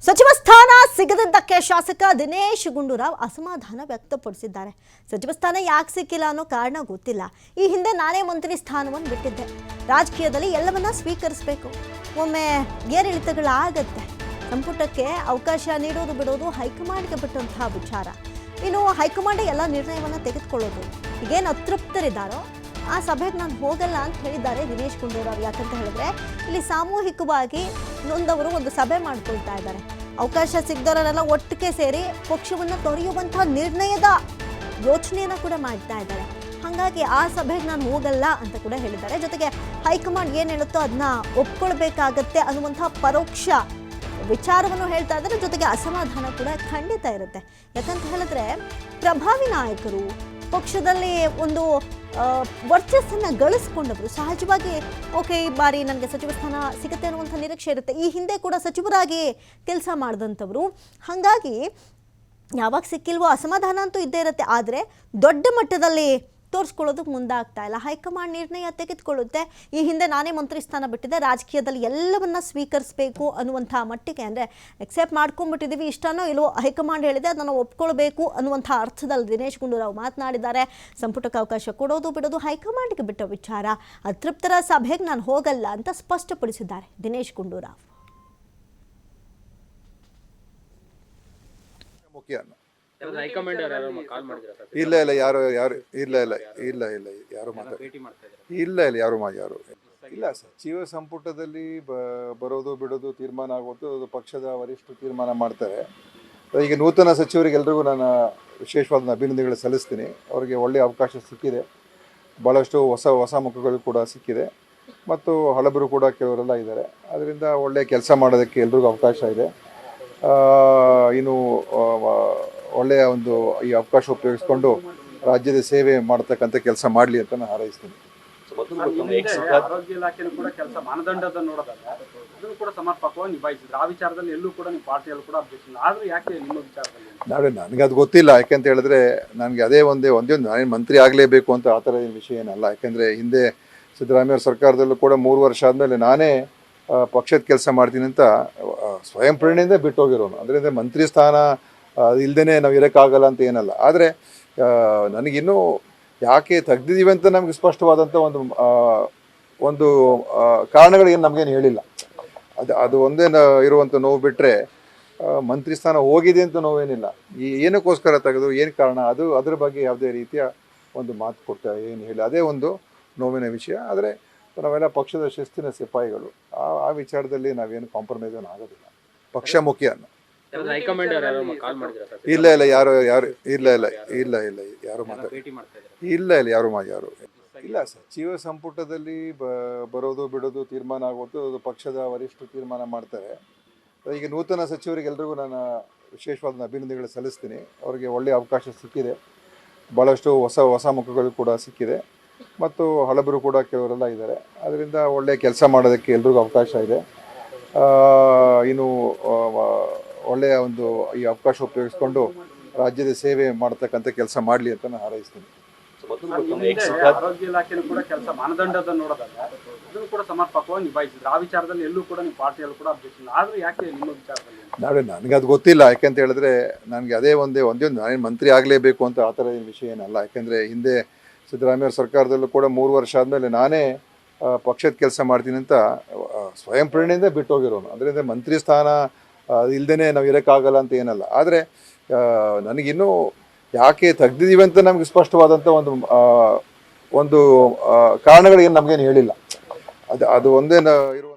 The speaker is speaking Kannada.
ಸಚಿವ ಸ್ಥಾನ ಸಿಗದಿದ್ದಕ್ಕೆ ಶಾಸಕ ದಿನೇಶ್ ಗುಂಡೂರಾವ್ ಅಸಮಾಧಾನ ವ್ಯಕ್ತಪಡಿಸಿದ್ದಾರೆ. ಸಚಿವ ಸ್ಥಾನ ಯಾಕೆ ಸಿಕ್ಕಿಲ್ಲ ಅನ್ನೋ ಕಾರಣ ಗೊತ್ತಿಲ್ಲ. ಈ ಹಿಂದೆ ನಾನೇ ಮಂತ್ರಿ ಸ್ಥಾನವನ್ನು ಬಿಟ್ಟಿದ್ದೆ. ರಾಜಕೀಯದಲ್ಲಿ ಎಲ್ಲವನ್ನ ಸ್ವೀಕರಿಸಬೇಕು. ಒಮ್ಮೆ ಏರಿಳಿತಗಳಾಗತ್ತೆ. ಸಂಪುಟಕ್ಕೆ ಅವಕಾಶ ನೀಡೋದು ಬಿಡೋದು ಹೈಕಮಾಂಡ್ಗೆ ಬಿಟ್ಟಂತಹ ವಿಚಾರ. ಇನ್ನು ಹೈಕಮಾಂಡ್ ಎಲ್ಲ ನಿರ್ಣಯವನ್ನು ತೆಗೆದುಕೊಳ್ಳೋದು. ಈಗೇನು ಅತೃಪ್ತರಿದ್ದಾರೋ ಆ ಸಭೆಗೆ ನಾನು ಹೋಗಲ್ಲ ಅಂತ ಹೇಳಿದ್ದಾರೆ ದಿನೇಶ್ ಗುಂಡೂರಾವ್. ಯಾಕಂತ ಹೇಳಿದ್ರೆ ಇಲ್ಲಿ ಸಾಮೂಹಿಕವಾಗಿ ನೊಂದವರು ಒಂದು ಸಭೆ ಮಾಡ್ಕೊಳ್ತಾ ಇದ್ದಾರೆ. ಅವಕಾಶ ಸಿಗದವರೆಲ್ಲ ಒಟ್ಟಿಗೆ ಸೇರಿ ಪಕ್ಷವನ್ನು ತೊರೆಯುವಂತಹ ನಿರ್ಣಯದ ಯೋಚನೆಯನ್ನು ಕೂಡ ಮಾಡ್ತಾ ಇದ್ದಾರೆ. ಹಾಗಾಗಿ ಆ ಸಭೆಗೆ ನಾನು ಹೋಗಲ್ಲ ಅಂತ ಕೂಡ ಹೇಳಿದ್ದಾರೆ. ಜೊತೆಗೆ ಹೈಕಮಾಂಡ್ ಏನು ಹೇಳುತ್ತೋ ಅದನ್ನ ಒಪ್ಕೊಳ್ಬೇಕಾಗತ್ತೆ ಅನ್ನುವಂತಹ ಪರೋಕ್ಷ ವಿಚಾರವನ್ನು ಹೇಳ್ತಾ ಇದ್ದಾರೆ. ಜೊತೆಗೆ ಅಸಮಾಧಾನ ಕೂಡ ಖಂಡಿತ ಇರುತ್ತೆ. ಯಾಕಂತ ಹೇಳಿದ್ರೆ ಪ್ರಭಾವಿ ನಾಯಕರು ಪಕ್ಷದಲ್ಲಿ ಒಂದು ವರ್ಚಸ್ಸನ್ನು ಗಳಿಸ್ಕೊಂಡವರು ಸಹಜವಾಗಿ ಓಕೆ ಈ ಬಾರಿ ನನಗೆ ಸಚಿವ ಸ್ಥಾನ ಸಿಗುತ್ತೆ ಅನ್ನುವಂಥ ನಿರೀಕ್ಷೆ ಇರುತ್ತೆ. ಈ ಹಿಂದೆ ಕೂಡ ಸಚಿವರಾಗಿ ಕೆಲಸ ಮಾಡಿದಂಥವ್ರು. ಹಾಗಾಗಿ ಯಾವಾಗ ಸಿಕ್ಕಿಲ್ವೋ ಅಸಮಾಧಾನ ಅಂತೂ ಇದ್ದೇ ಇರುತ್ತೆ. ಆದರೆ ದೊಡ್ಡ ಮಟ್ಟದಲ್ಲಿ ತೋರಿಸ್ಕೊಳ್ಳೋದಕ್ಕೆ ಮುಂದಾಗ್ತಾ ಇಲ್ಲ. ಹೈಕಮಾಂಡ್ ನಿರ್ಣಯ ತೆಗೆದುಕೊಳ್ಳುತ್ತೆ. ಈ ಹಿಂದೆ ನಾನೇ ಮಂತ್ರಿ ಸ್ಥಾನ ಬಿಟ್ಟಿದ್ದೆ. ರಾಜಕೀಯದಲ್ಲಿ ಎಲ್ಲವನ್ನ ಸ್ವೀಕರಿಸಬೇಕು ಅನ್ನುವಂಥ ಮಟ್ಟಿಗೆ ಅಂದರೆ ಎಕ್ಸೆಪ್ಟ್ ಮಾಡ್ಕೊಂಡ್ಬಿಟ್ಟಿದ್ದೀವಿ. ಇಷ್ಟನೋ ಇಲ್ವೋ ಹೈಕಮಾಂಡ್ ಹೇಳಿದೆ ಅದನ್ನು ಒಪ್ಕೊಳ್ಬೇಕು ಅನ್ನುವಂಥ ಅರ್ಥದಲ್ಲಿ ದಿನೇಶ್ ಗುಂಡೂರಾವ್ ಮಾತನಾಡಿದ್ದಾರೆ. ಸಂಪುಟಕ್ಕೆ ಅವಕಾಶ ಕೊಡೋದು ಬಿಡೋದು ಹೈಕಮಾಂಡ್ಗೆ ಬಿಟ್ಟ ವಿಚಾರ. ಅತೃಪ್ತರ ಸಭೆಗೆ ನಾನು ಹೋಗಲ್ಲ ಅಂತ ಸ್ಪಷ್ಟಪಡಿಸಿದ್ದಾರೆ ದಿನೇಶ್ ಗುಂಡೂರಾವ್. ಇಲ್ಲ ಸಚಿವ ಸಂಪುಟದಲ್ಲಿ ಬರೋದು ಬಿಡೋದು ತೀರ್ಮಾನ ಆಗೋದು ಅದು ಪಕ್ಷದ ವರಿಷ್ಠರು ತೀರ್ಮಾನ ಮಾಡ್ತಾರೆ. ಈಗ ನೂತನ ಸಚಿವರಿಗೆ ಎಲ್ರಿಗೂ ನಾನು ವಿಶೇಷವಾದ ಅಭಿನಂದನೆಗಳು ಸಲ್ಲಿಸ್ತೀನಿ. ಅವರಿಗೆ ಒಳ್ಳೆಯ ಅವಕಾಶ ಸಿಕ್ಕಿದೆ. ಭಾಳಷ್ಟು ಹೊಸ ಮುಖಗಳು ಕೂಡ ಸಿಕ್ಕಿದೆ ಮತ್ತು ಹಳಬರು ಕೂಡ ಕೆಲವರೆಲ್ಲ ಇದ್ದಾರೆ. ಅದರಿಂದ ಒಳ್ಳೆಯ ಕೆಲಸ ಮಾಡೋದಕ್ಕೆ ಎಲ್ರಿಗೂ ಅವಕಾಶ ಇದೆ. ಇನ್ನು ಒಳ್ಳೆಯ ಒಂದು ಈ ಅವಕಾಶ ಉಪಯೋಗಿಸ್ಕೊಂಡು ರಾಜ್ಯದ ಸೇವೆ ಮಾಡತಕ್ಕಂಥ ಕೆಲಸ ಮಾಡಲಿ ಅಂತ ನಾನು ಹಾರೈಸ್ತೀನಿ. ಆರೋಗ್ಯ ಇಲಾಖೆನೂ ಕೂಡ ಕೆಲಸ ಮಾನದಂಡದ ನೋಡೋದಲ್ಲ ಅದನ್ನು ಕೂಡ ಸಮರ್ಪಕವಾಗಿ ನಿಭಾಯಿಸಿದ್ರು. ಆ ವಿಚಾರದಲ್ಲಿ ಎಲ್ಲೂ ಕೂಡ ನೀವು ಪಾರ್ಟಿಯಲ್ಲಿ ಕೂಡ ಅಬ್ಜೆಕ್ಷನ್ ಆದರೂ ಯಾಕೆ ನಿಮ್ಮ ವಿಚಾರದಲ್ಲಿ ನನಗೆ ಅದು ಗೊತ್ತಿಲ್ಲ. ಯಾಕೆಂತ ಹೇಳಿದ್ರೆ ನನಗೆ ಅದೇ ಒಂದೇ ನಾನೇನು ಮಂತ್ರಿ ಆಗಲೇಬೇಕು ಅಂತ ಆ ಥರ ವಿಷಯ ಏನಲ್ಲ. ಯಾಕೆಂದರೆ ಹಿಂದೆ ಸಿದ್ದರಾಮಯ್ಯ ಸರ್ಕಾರದಲ್ಲೂ ಕೂಡ 3 ವರ್ಷ ಆದಮೇಲೆ ನಾನೇ ಪಕ್ಷದ ಕೆಲಸ ಮಾಡ್ತೀನಿ ಅಂತ ಸ್ವಯಂ ಪ್ರೇರಣೆಯಿಂದ ಬಿಟ್ಟೋಗಿರೋನು. ಅದರಿಂದ ಮಂತ್ರಿ ಸ್ಥಾನ ಇಲ್ಲದೇ ನಾವು ಇರೋಕ್ಕಾಗಲ್ಲ ಅಂತ ಏನಲ್ಲ. ಆದರೆ ನನಗಿನ್ನೂ ಯಾಕೆ ತೆಗ್ದಿದ್ದೀವಿ ಅಂತ ನಮಗೆ ಸ್ಪಷ್ಟವಾದಂಥ ಒಂದು ಕಾರಣಗಳೇನು ನಮಗೇನು ಹೇಳಿಲ್ಲ. ಅದು ಒಂದೇ ಇರುವಂಥ ನೋವು ಬಿಟ್ಟರೆ ಮಂತ್ರಿ ಸ್ಥಾನ ಹೋಗಿದೆ ಅಂತ ನೋವೇನಿಲ್ಲ. ಏನಕ್ಕೋಸ್ಕರ ತೆಗೆದು ಏನು ಕಾರಣ ಅದ್ರ ಬಗ್ಗೆ ಯಾವುದೇ ರೀತಿಯ ಒಂದು ಮಾತು ಕೊಟ್ಟ ಏನು ಹೇಳಿ ಅದೇ ಒಂದು ನೋವಿನ ವಿಷಯ. ಆದರೆ ನಾವೆಲ್ಲ ಪಕ್ಷದ ಶಿಸ್ತಿನ ಸಿಪಾಯಿಗಳು. ಆ ವಿಚಾರದಲ್ಲಿ ನಾವೇನು ಕಾಂಪ್ರಮೈಸ್ ಆಗೋದಿಲ್ಲ. ಪಕ್ಷ ಮುಖ್ಯ. ಇಲ್ಲ ಸಚಿವ ಸಂಪುಟದಲ್ಲಿ ಬರೋದು ಬಿಡೋದು ತೀರ್ಮಾನ ಆಗೋದು ಅದು ಪಕ್ಷದ ವರಿಷ್ಠರು ತೀರ್ಮಾನ ಮಾಡ್ತಾರೆ. ಈಗ ನೂತನ ಸಚಿವರಿಗೆ ಎಲ್ರಿಗೂ ನಾನು ವಿಶೇಷವಾದ ಅಭಿನಂದನೆಗಳು ಸಲ್ಲಿಸ್ತೀನಿ. ಅವರಿಗೆ ಒಳ್ಳೆಯ ಅವಕಾಶ ಸಿಕ್ಕಿದೆ. ಭಾಳಷ್ಟು ಹೊಸ ಮುಖಗಳು ಕೂಡ ಸಿಕ್ಕಿದೆ ಮತ್ತು ಹಳಬರು ಕೂಡ ಕೆಲವರೆಲ್ಲ ಇದ್ದಾರೆ. ಅದರಿಂದ ಒಳ್ಳೆಯ ಕೆಲಸ ಮಾಡೋದಕ್ಕೆ ಎಲ್ರಿಗೂ ಅವಕಾಶ ಇದೆ. ಇನ್ನು ಒಳ್ಳೆಯ ಒಂದು ಈ ಅವಕಾಶ ಉಪಯೋಗಿಸ್ಕೊಂಡು ರಾಜ್ಯದ ಸೇವೆ ಮಾಡತಕ್ಕಂಥ ಕೆಲಸ ಮಾಡಲಿ ಅಂತ ನಾನು ಹಾರೈಸ್ತೀನಿ. ಆರೋಗ್ಯ ಇಲಾಖೆನೂ ಕೂಡ ಕೆಲಸ ಮಾನದಂಡದ ನೋಡೋದಲ್ಲ ಅದನ್ನು ಕೂಡ ಸಮರ್ಪಕವಾಗಿ ನಿಭಾಯಿಸಿದ್ರು. ಆ ವಿಚಾರದಲ್ಲಿ ಎಲ್ಲೂ ಕೂಡ ನೀವು ಪಾರ್ಟಿಯಲ್ಲಿ ಕೂಡ ಅಬ್ಜೆಕ್ಷನ್ ಆದರೂ ಯಾಕೆ ನಿಮ್ಮ ವಿಚಾರದಲ್ಲಿ ನನಗೆ ಅದು ಗೊತ್ತಿಲ್ಲ. ಯಾಕೆಂತ ಹೇಳಿದ್ರೆ ನನಗೆ ಅದೇ ಒಂದೇ ನಾನೇನು ಮಂತ್ರಿ ಆಗಲೇಬೇಕು ಅಂತ ಆ ಥರ ವಿಷಯ ಏನಲ್ಲ. ಯಾಕೆಂದರೆ ಹಿಂದೆ ಸಿದ್ದರಾಮಯ್ಯ ಸರ್ಕಾರದಲ್ಲೂ ಕೂಡ 3 ವರ್ಷ ಆದಮೇಲೆ ನಾನೇ ಪಕ್ಷದ ಕೆಲಸ ಮಾಡ್ತೀನಿ ಅಂತ ಸ್ವಯಂ ಪ್ರೇರಣೆಯಿಂದ ಬಿಟ್ಟೋಗಿರೋನು. ಅದರಿಂದ ಮಂತ್ರಿ ಸ್ಥಾನ ಇಲ್ಲದೇ ನಾವು ಇರೋಕ್ಕಾಗಲ್ಲ ಅಂತ ಏನಲ್ಲ. ಆದರೆ ನನಗಿನ್ನೂ ಯಾಕೆ ತೆಗ್ದಿದ್ದೀವಿ ಅಂತ ನಮಗೆ ಸ್ಪಷ್ಟವಾದಂಥ ಒಂದು ಕಾರಣಗಳೇನು ನಮಗೇನು ಹೇಳಿಲ್ಲ. ಅದು ಒಂದೇ ಇರುವ